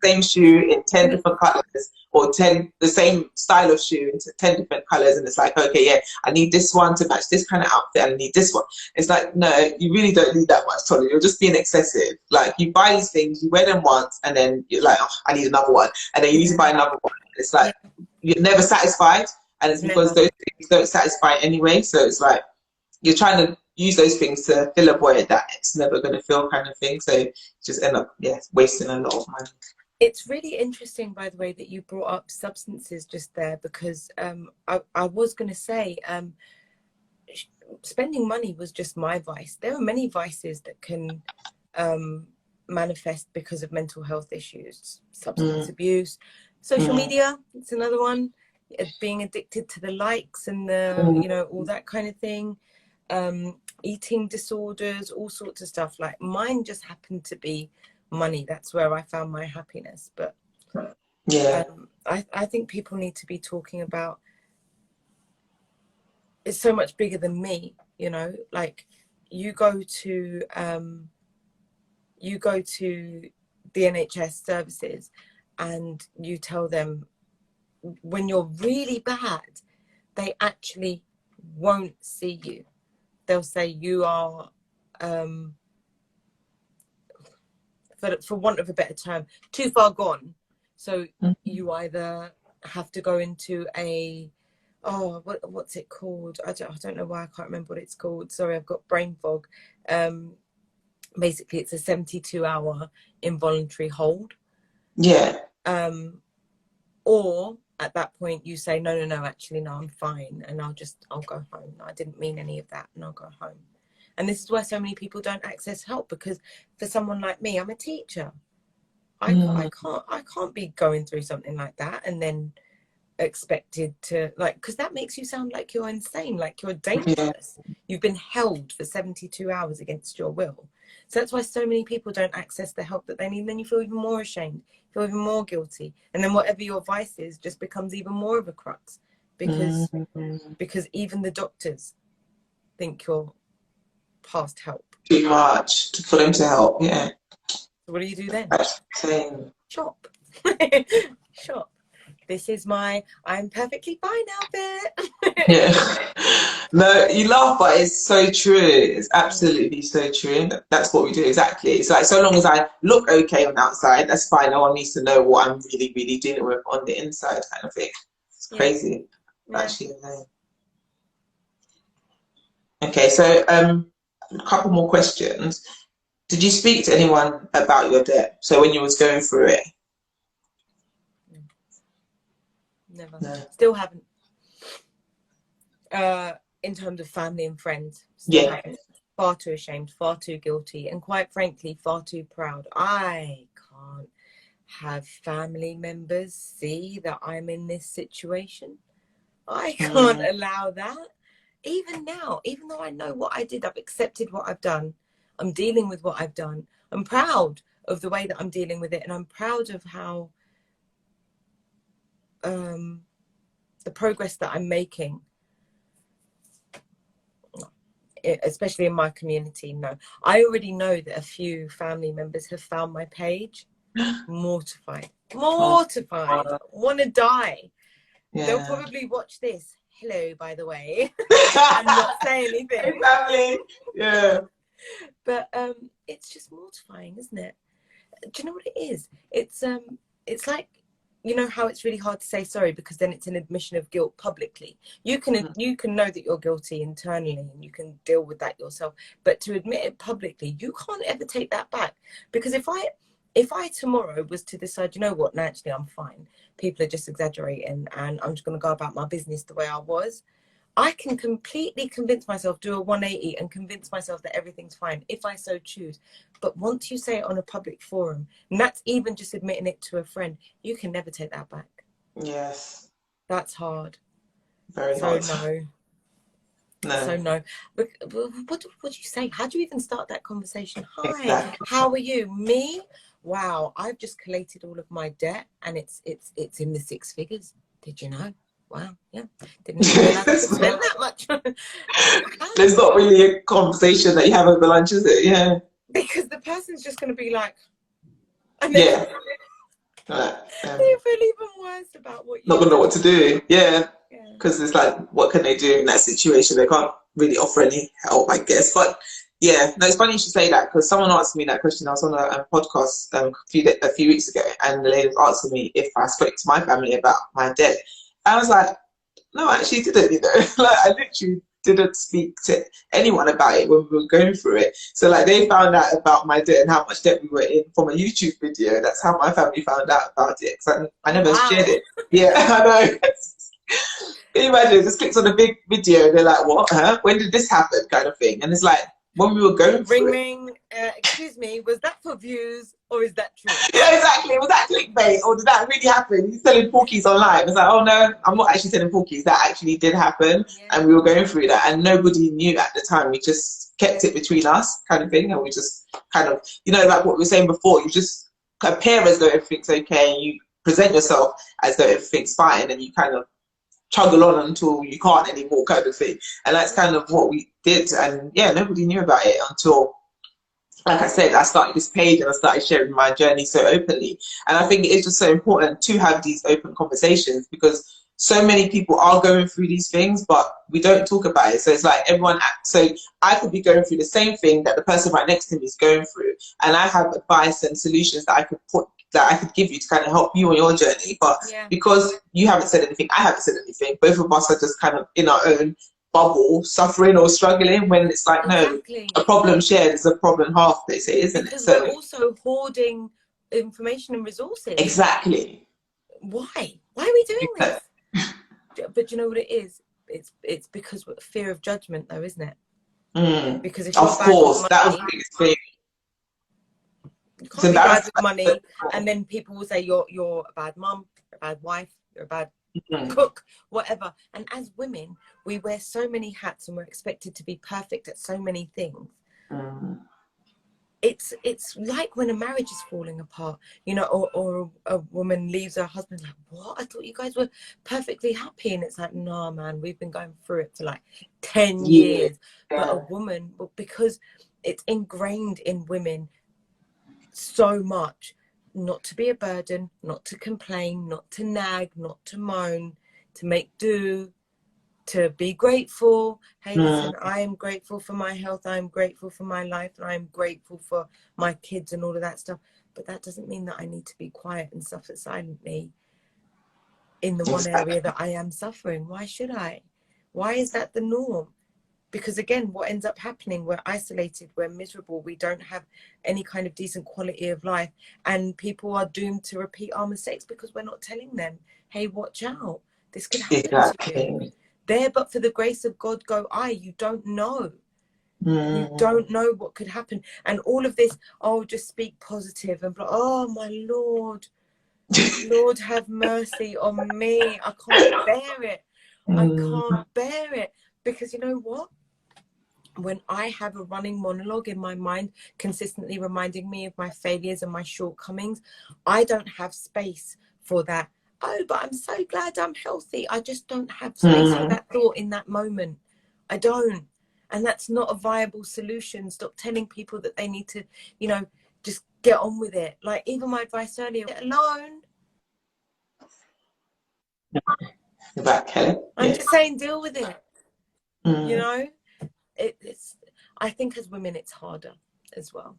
Same shoe in 10 different colors, or the same style of shoe in 10 different colors, and it's like, okay, yeah, I need this one to match this kind of outfit, and I need this one. It's like, no, you really don't need that much, Tolly. You're just being excessive. Like, you buy these things, you wear them once, and then you're like, oh, I need another one, and then you need to buy another one. It's like, you're never satisfied, and it's because those things don't satisfy anyway. So it's like, you're trying to use those things to fill a void that it's never going to fill, kind of thing. So you just end up wasting a lot of money. It's really interesting, by the way, that you brought up substances just there, because I was going to say, spending money was just my vice. There are many vices that can manifest because of mental health issues. Substance abuse, social media, it's another one. Being addicted to the likes and the, you know, all that kind of thing. Eating disorders, all sorts of stuff. Like mine just happened to be money. That's where I found my happiness. But I think people need to be talking about, it's so much bigger than me, you know. Like you go to the NHS services and you tell them when you're really bad, they actually won't see you. They'll say you are, for want of a better term, too far gone. So you either have to go into a, what's it called? I don't know why I can't remember what it's called. Sorry, I've got brain fog. Basically, it's a 72-hour involuntary hold. Yeah. Or at that point, you say, no, actually, no, I'm fine. And I'll go home. I didn't mean any of that. And I'll go home. And this is why so many people don't access help, because for someone like me, I'm a teacher. I can't be going through something like that and then expected to, like, because that makes you sound like you're insane, like you're dangerous. You've been held for 72 hours against your will. So that's why so many people don't access the help that they need. And then you feel even more ashamed, feel even more guilty. And then whatever your vice is just becomes even more of a crux, because even the doctors think you're past help. Too much for them to help, yeah. So what do you do then? That's insane. Shop. Shop. This is my I'm perfectly fine outfit. Yeah. No, you laugh, but it's so true. It's absolutely so true. That's what we do, exactly. It's like, so long as I look okay on the outside, that's fine. No one needs to know what I'm really, really dealing with on the inside, kind of thing. It's crazy. Actually. Okay, so a couple more questions. Did you speak to anyone about your debt? So when you was going through it? Never. No. Still haven't. In terms of family and friends, still haven't. Far too ashamed, far too guilty, and quite frankly, far too proud. I can't have family members see that I'm in this situation. I can't allow that. Even now, even though I know what I did, I've accepted what I've done. I'm dealing with what I've done. I'm proud of the way that I'm dealing with it, and I'm proud of how the progress that I'm making, especially in my community. No, I already know that a few family members have found my page. Mortified, want to die. They'll probably watch this. Hello, by the way. And not say anything. Exactly. Yeah. But it's just mortifying, isn't it? Do you know what it is? It's like, you know how it's really hard to say sorry, because then it's an admission of guilt publicly. You can know that you're guilty internally and you can deal with that yourself, but to admit it publicly, you can't ever take that back. Because if I tomorrow was to decide, you know what, no, actually I'm fine, people are just exaggerating and I'm just going to go about my business the way I was, I can completely convince myself, do a 180 and convince myself that everything's fine if I so choose. But once you say it on a public forum, and that's even just admitting it to a friend, you can never take that back. Yes. That's hard. Very hard. No. So no. But what do you say? How do you even start that conversation? Hi, how are you? Me? Wow, I've just collated all of my debt and it's in the six figures. Did you know? Wow, yeah. Didn't realize I spend that much. There's not really a conversation that you have over lunch, is it? Yeah. Because the person's just going to be like, and they feel even worse about what you not gonna know what to do. Yeah. Because it's like, what can they do in that situation? They can't really offer any help, I guess. But yeah, no, it's funny you should say that, because someone asked me that question. I was on a podcast a few weeks ago, and the lady was asking me if I spoke to my family about my debt. I was like, no, I actually didn't, you know. Like, I literally didn't speak to anyone about it when we were going through it. So like they found out about my debt and how much debt we were in from a YouTube video. That's how my family found out about it, because I never shared it. Yeah, I know. Can you imagine? Just clicks on a big video and they're like, what? Huh? When did this happen? Kind of thing. And it's like, when we were going through it. Ring. Excuse me, was that for views or is that true? Yeah, exactly. Was that clickbait or did that really happen? He's selling porkies online. It's like, oh no, I'm not actually selling porkies. That actually did happen. Yeah. And we were going through that and nobody knew at the time. We just kept it between us kind of thing. And we just kind of, you know, like what we were saying before, you just appear as though everything's okay. And you present yourself as though everything's fine and you kind of chuggle on until you can't anymore kind of thing. And that's kind of what we did. And yeah, nobody knew about it until, like I said, I started this page and I started sharing my journey so openly. And I think it's just so important to have these open conversations because so many people are going through these things, but we don't talk about it. So it's like so I could be going through the same thing that the person right next to me is going through. And I have advice and solutions that I could give you to kind of help you on your journey. But because you haven't said anything, I haven't said anything, both of us are just kind of in our own bubble, suffering or struggling, when it's like, exactly. No, a problem shared is a problem half, they say, isn't because it? So we're also hoarding information and resources. Exactly. Why are we doing this? But you know what it is? It's because of fear of judgment, though, isn't it? Because if of course, that was the biggest thing. You can't be bad with money, and then people will say you're a bad mum, you're a bad wife, you're a bad cook, whatever. And as women, we wear so many hats and we're expected to be perfect at so many things. It's like when a marriage is falling apart, you know, or a woman leaves her husband, like, what? I thought you guys were perfectly happy. And it's like, nah, man, we've been going through it for like 10 years. But a woman, because it's ingrained in women so much, not to be a burden, not to complain, not to nag, not to moan, to make do, to be grateful. Hey, listen, I am grateful for my health, I am grateful for my life, and I am grateful for my kids and all of that stuff. But that doesn't mean that I need to be quiet and suffer silently in the one area that I am suffering. Why should I? Why is that the norm? Because again, what ends up happening, we're isolated, we're miserable, we don't have any kind of decent quality of life, and people are doomed to repeat our mistakes because we're not telling them, hey, watch out, this could happen to you. There, but for the grace of God go I. You don't know. You don't know what could happen. And all of this, oh, just speak positive and oh my Lord, Lord have mercy on me. I can't bear it. I can't bear it. Because you know what? When I have a running monologue in my mind, consistently reminding me of my failures and my shortcomings, I don't have space for that. Oh, but I'm so glad I'm healthy. I just don't have space for that thought in that moment. I don't. And that's not a viable solution. Stop telling people that they need to, you know, just get on with it. Like even my advice earlier, get alone. You're back, Kelly. I'm just saying, deal with it. You know, it's. I think as women, it's harder as well.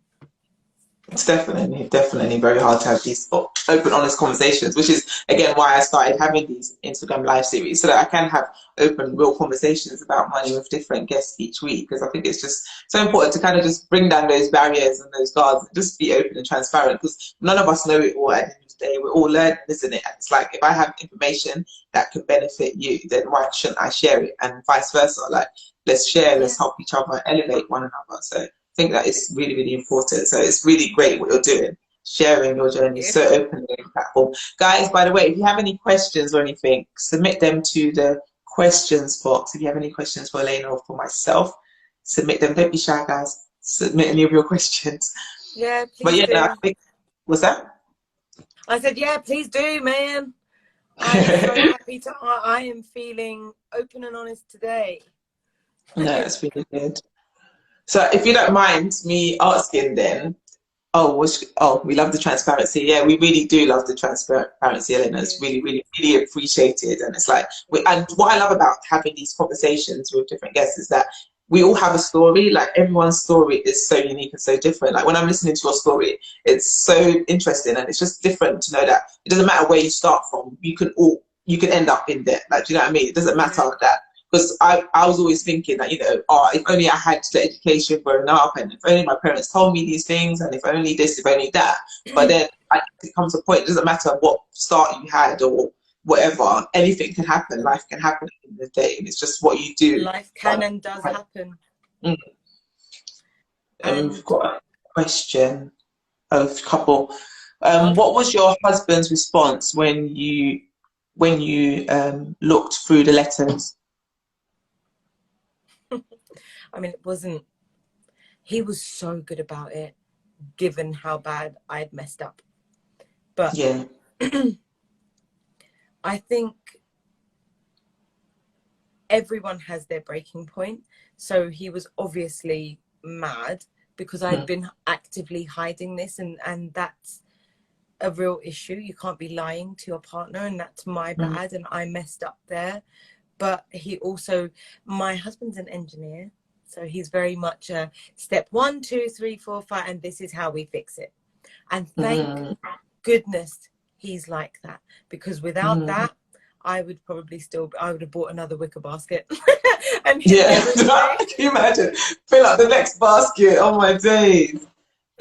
It's definitely very hard to have these open, honest conversations, which is, again, why I started having these Instagram live series, so that I can have open, real conversations about money with different guests each week, because I think it's just so important to kind of just bring down those barriers and those guards and just be open and transparent, because none of us know it all at the end of the day. We're all learning, isn't it? And it's like, if I have information that could benefit you, then why shouldn't I share it? And vice versa. Like, let's share, let's help each other, elevate one another. So I think that is really, really important. So it's really great what you're doing, sharing your journey so openly on the platform. Guys, by the way, if you have any questions or anything, submit them to the questions box. If you have any questions for Alayna or for myself, submit them. Don't be shy, guys. Submit any of your questions. Yeah, please but yeah, do. no, I think, what's that? I said, yeah, please do, man. I'm so happy to. I am feeling open and honest today. No, that's really good. So if you don't mind me asking then, we love the transparency. Yeah, we really do love the transparency, Alayna. It's really, really, really appreciated. And it's like, and what I love about having these conversations with different guests is that we all have a story. Like, everyone's story is so unique and so different. Like, when I'm listening to your story, it's so interesting, and it's just different to know that it doesn't matter where you start from. You can end up in debt. Like, do you know what I mean? It doesn't matter that because I was always thinking that, you know, oh, if only I had the education growing up, and if only my parents told me these things, and if only this, if only that. But then it comes to a point, it doesn't matter what start you had or whatever, anything can happen. Life can happen in the day, and it's just what you do. Life can and does happen. Mm. And we've got a question, a couple. What was your husband's response when you looked through the letters? I mean, he was so good about it, given how bad I'd messed up. But yeah, I think everyone has their breaking point. So he was obviously mad because I'd been actively hiding this, and that's a real issue. You can't be lying to your partner, and that's my bad, and I messed up there. But my husband's an engineer, so he's very much a step 1, 2, 3, 4, 5, and this is how we fix it. And thank goodness he's like that, because without that, I would have bought another wicker basket. And yeah. Can you imagine? Fill up the next basket. Oh my days!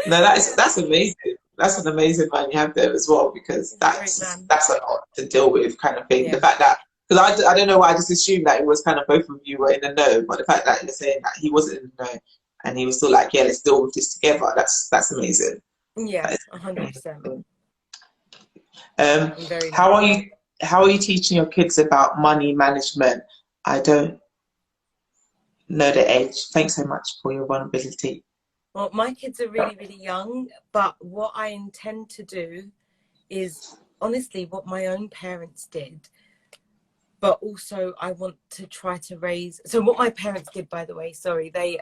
No, that's amazing. That's an amazing man you have there as well, because that's a lot to deal with, kind of thing. Yeah. The fact that, because I don't know why I just assumed that it was kind of both of you were in the know, but the fact that you're saying that he wasn't in the know and he was still like, yeah, let's deal with this together. That's amazing. Yeah, 100%. How are you teaching your kids about money management? I don't know the age. Thanks so much for your vulnerability. Well, my kids are really, really young, but what I intend to do is honestly what my own parents did, but also I want to try to raise, so what my parents did, by the way, they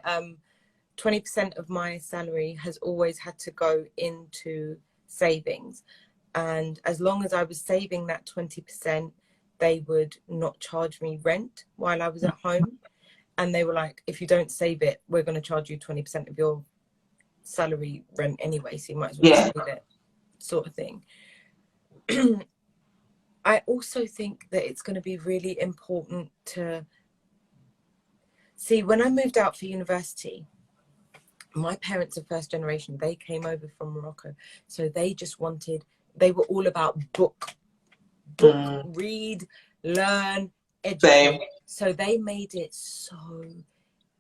20% of my salary has always had to go into savings. And as long as I was saving that 20%, they would not charge me rent while I was at home. And they were like, if you don't save it, we're going to charge you 20% of your salary rent anyway, so you might as well save it, sort of thing. I also think that it's going to be really important to see, when I moved out for university, my parents are first generation. They came over from Morocco. So they were all about book, read, learn, educate. So they made it so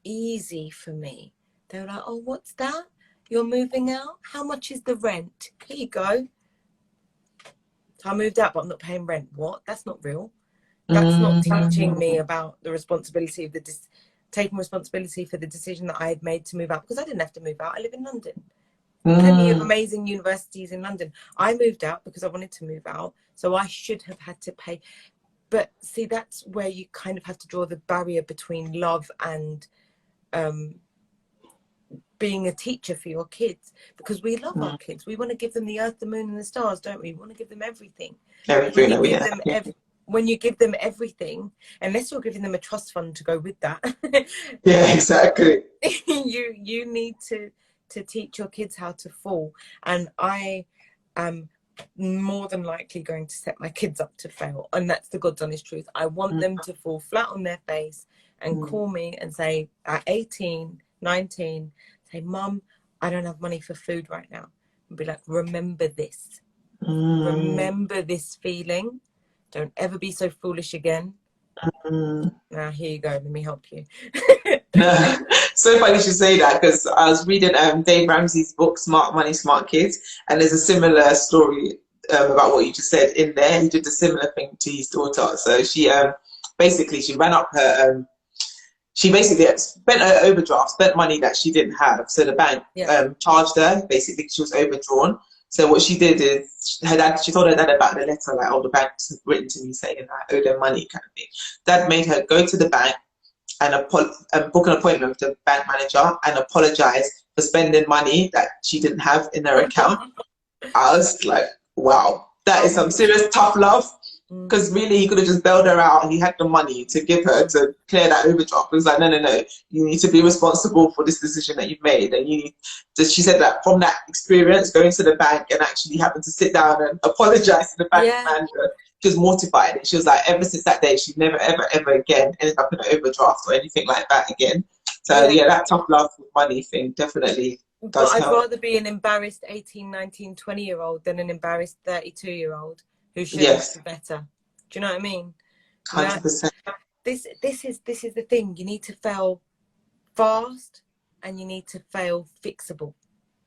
easy for me. They were like, oh, what's that? You're moving out? How much is the rent? Here you go. So I moved out, but I'm not paying rent. What? That's not real. That's not teaching me about the responsibility of taking responsibility for the decision that I had made to move out, because I didn't have to move out. I live in London. Plenty of amazing universities in London. I moved out because I wanted to move out, so I should have had to pay. But see, that's where you kind of have to draw the barrier between love and being a teacher for your kids, because we love our kids. We want to give them the earth, the moon, and the stars, don't we? We want to give them everything. When you give them everything, unless you're giving them a trust fund to go with that. Yeah, exactly. you need to teach your kids how to fall. And I am more than likely going to set my kids up to fail. And that's the God's honest truth. I want them to fall flat on their face and call me and say at 18, 19, say, Mum, I don't have money for food right now. And be like, remember this. Remember this feeling. Don't ever be so foolish again. Now, here you go. Let me help you. So funny you should say that, because I was reading Dave Ramsey's book, Smart Money, Smart Kids, and there's a similar story about what you just said in there. He did a similar thing to his daughter. So she basically ran up her she basically spent her overdraft, spent money that she didn't have. So the bank charged her, basically, she was overdrawn. So what she did is, she told her dad about the letter, like, oh, the bank's written to me saying I owe them money, kind of thing. Dad made her go to the bank and book an appointment with the bank manager and apologize for spending money that she didn't have in her account. I was like, wow, that is some serious tough love. Because really, he could have just bailed her out. He had the money to give her to clear that overdraft. It was like, no, you need to be responsible for this decision that you've made. And you need to, she said that from that experience, going to the bank and actually having to sit down and apologize to the bank manager, she was mortified. She was like, ever since that day, she's never, ever, ever again ended up in an overdraft or anything like that again. So yeah, that tough love with money thing definitely does But I'd help. rather be an embarrassed 18, 19, 20-year-old than an embarrassed 32-year-old who should Yes. know better. Do you know what I mean? 100%. This is the thing. You need to fail fast and you need to fail fixable.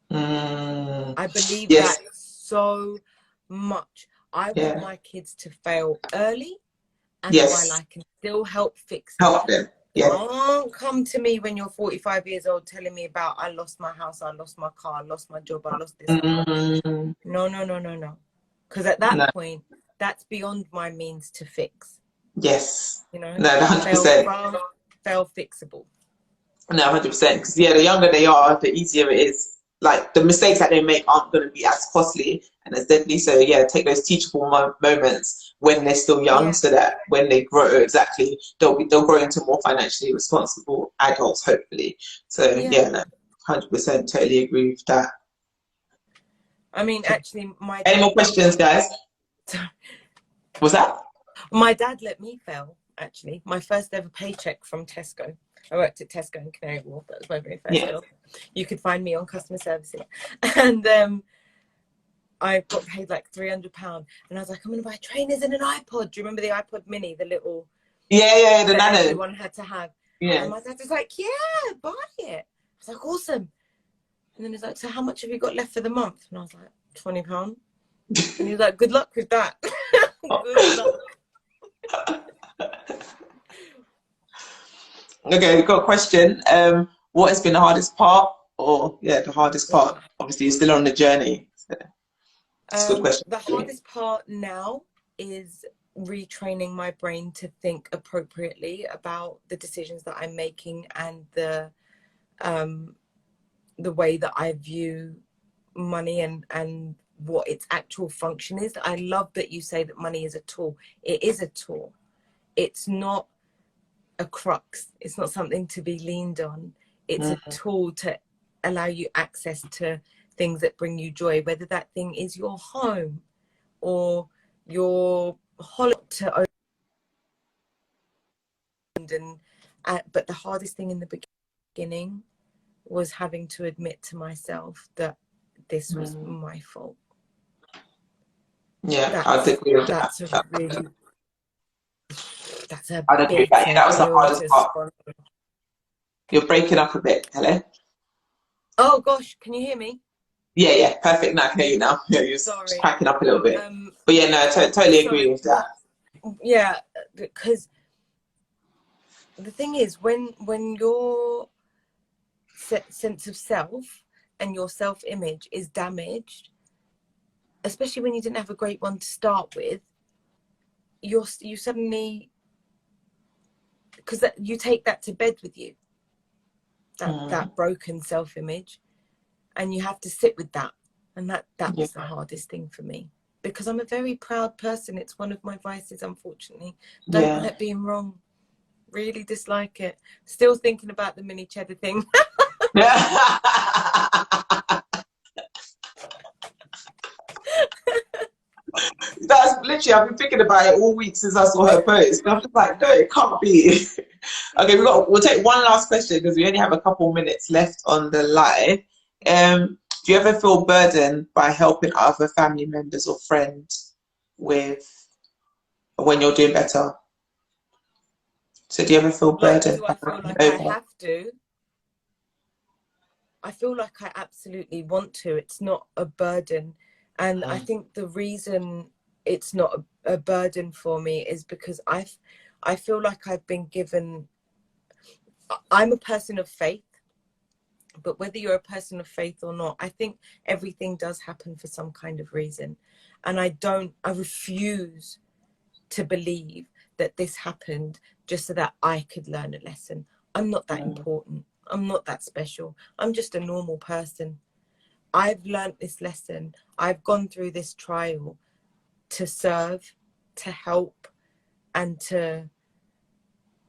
I believe that so much. I want my kids to fail early, and while I can still help fix it. Help them. Yeah. Don't come to me when you're 45 years old telling me about I lost my house, I lost my car, I lost my job, I lost this. No. Because at that point, that's beyond my means to fix. Yes. You know? No, 100%. Fail fixable. No, 100%. Because yeah, the younger they are, the easier it is. Like the mistakes that they make aren't going to be as costly and as deadly. So yeah, take those teachable moments when they're still young, so that when they grow, they'll grow into more financially responsible adults, hopefully. So yeah, no, 100% totally agree with that. I mean, actually, any more questions, guys? What's that? My dad let me fail. Actually, my first ever paycheck from Tesco. I worked at Tesco in Canary Wharf. That was my very first job. You could find me on customer services. And I got paid like £300. And I was like, I'm going to buy trainers and an iPod. Do you remember the iPod mini, the little... Yeah, the nano. Everyone had to have. Yeah. And my dad was like, yeah, buy it. I was like, awesome. And then he's like, so how much have you got left for the month? And I was like, £20. And he was like, good luck with that. Good luck. Okay, we've got a question. What has been the hardest part? The hardest part. Obviously, you're still on the journey. So it's a good question. The hardest part now is retraining my brain to think appropriately about the decisions that I'm making and the way that I view money and what its actual function is. I love that you say that money is a tool. It is a tool. It's not a crux. It's not something to be leaned on. It's a tool to allow you access to things that bring you joy, whether that thing is your home or your holiday to open. But the hardest thing in the beginning was having to admit to myself that this was my fault. Yeah, I agree with that. I'd agree with that. That was the hardest part. You're breaking up a bit. Hello? Oh gosh, can you hear me? Yeah, perfect. No, I can hear you now. Yeah, you're just cracking up a little bit. But yeah, no, I totally agree with that. Yeah, because the thing is, when your sense of self and your self-image is damaged, especially when you didn't have a great one to start with, you suddenly, because you take that to bed with you, that broken self-image, and you have to sit with that. And that was the hardest thing for me, because I'm a very proud person. It's one of my vices, unfortunately. Don't like being wrong. Really dislike it. Still thinking about the mini cheddar thing. That's literally, I've been thinking about it all week since I saw her post. I'm just like, no, it can't be. Okay, we'll take one last question because we only have a couple minutes left on the live. Do you ever feel burdened by helping other family members or friends when you're doing better? So do you ever feel burdened? Do I feel like I have to? I feel like I absolutely want to. It's not a burden. And I think the reason it's not a burden for me is because I feel like I've been given... I'm a person of faith. But whether you're a person of faith or not, I think everything does happen for some kind of reason. And I refuse to believe that this happened just so that I could learn a lesson. I'm not that important. I'm not that special. I'm just a normal person. I've learned this lesson. I've gone through this trial to serve, to help, and to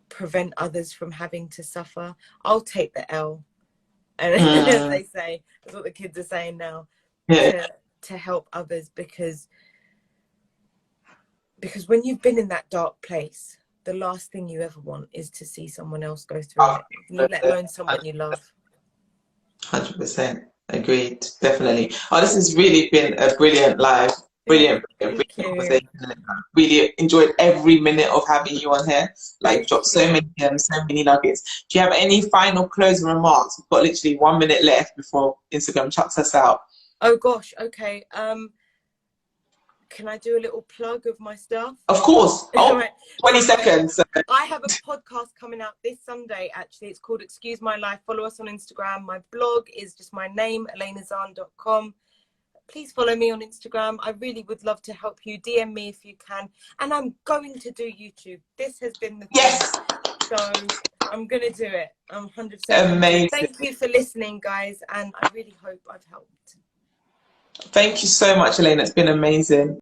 prevent others from having to suffer. I'll take the L. And as they say, that's what the kids are saying now, to help others, because because when you've been in that dark place, the last thing you ever want is to see someone else go through it, let alone someone you love. 100%. Agreed. Definitely. Oh, this has really been a brilliant live. Brilliant conversation. Really enjoyed every minute of having you on here. Like, dropped so many nuggets. Do you have any final closing remarks? We've got literally 1 minute left before Instagram chucks us out. Oh gosh, okay. Can I do a little plug of my stuff? Of course. Oh, Right. 20 seconds. I have a podcast coming out this Sunday, actually. It's called Excuse My Life. Follow us on Instagram. My blog is just my name, AlaynaZan.com. Please follow me on Instagram. I really would love to help you. DM me if you can. And I'm going to do YouTube. This has been the thing. So I'm going to do it. I'm 100% amazing. Thank you for listening, guys. And I really hope I've helped. Thank you so much, Alayna. It's been amazing.